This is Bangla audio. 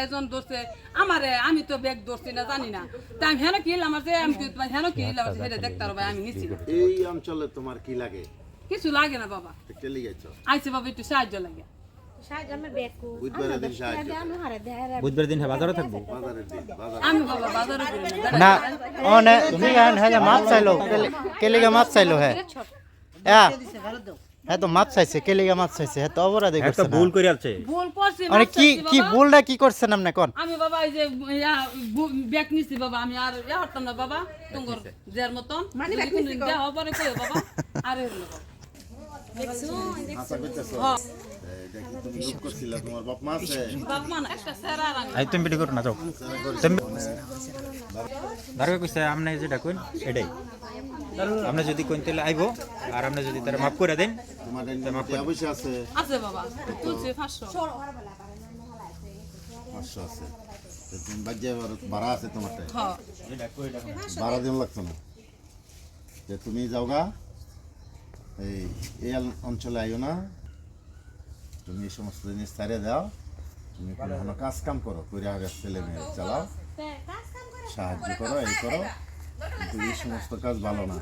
এজন ধরছে আমারে, আমি তো ব্যাগ ধরছি না জানি না, তা আমি হেন কি আমার যে আমি হেন কি আমার সেটা দেখতে পারবো, আমি নিছি না। এই অঞ্চলে তোমার কি লাগে? কিছু লাগে না বাবা, কেলি গেছো আইছে বাবা একটু সাহায্য লাগে। বুধবারের দিন সাহায্য বুধবার দিন বাজারে থাকবো বাজারের দিন বাজার আমি বাবা বাজারে করি না। না ও না তুমি গান হ্যাঁ মাপ চাইলো কেলিগা মাপ চাইলো হ্যাঁ হ্যাঁ তো মাপ চাইছে কেলিগা মাপ চাইছে হ্যাঁ তো অপরাধী করছে একটা ভুল করে আছে ভুল করছি মানে মাপ কি চাইছি কি বাবা। ভুলটা কি করছেন আপনি কোন আমি বাবা এই যে ব্যাগ নিছি বাবা, আমি আর হতাম না বাবা তোমার যার মতন দেওয়া পরে কই বাবা আরে হলো বাবা। আশা করতেছো দেখি তুমি লুক করছিলা তোমার বাপ মা আছে বাপ মা না একটা স্যার আর আমি আই তুমি ভিডিও করো না যাও তুমি দাঁড়াবে কইছে আমনে যেটা কইন এটাই আমরা যদি কইন তাহলে আইবো আর আমরা যদি তারা মাফ করে দেন তোমার টাকা পয়সা আছে আছে বাবা তুলছে 500 500 আছে তো তুমি বাজে ভাড়া আছে তোমারটা হ্যাঁ ভাড়া দিন লাগতো না যে তুমি যাওগা এই অঞ্চলে আইও না, তুমি এই সমস্ত জিনিস ছাড়িয়ে দাও, তুমি কোনো কাজ কাম করো, করে আগে ছেলে মেয়ে চালাও, সাহায্য করো, এই করো, কিন্তু এই সমস্ত কাজ ভালো না।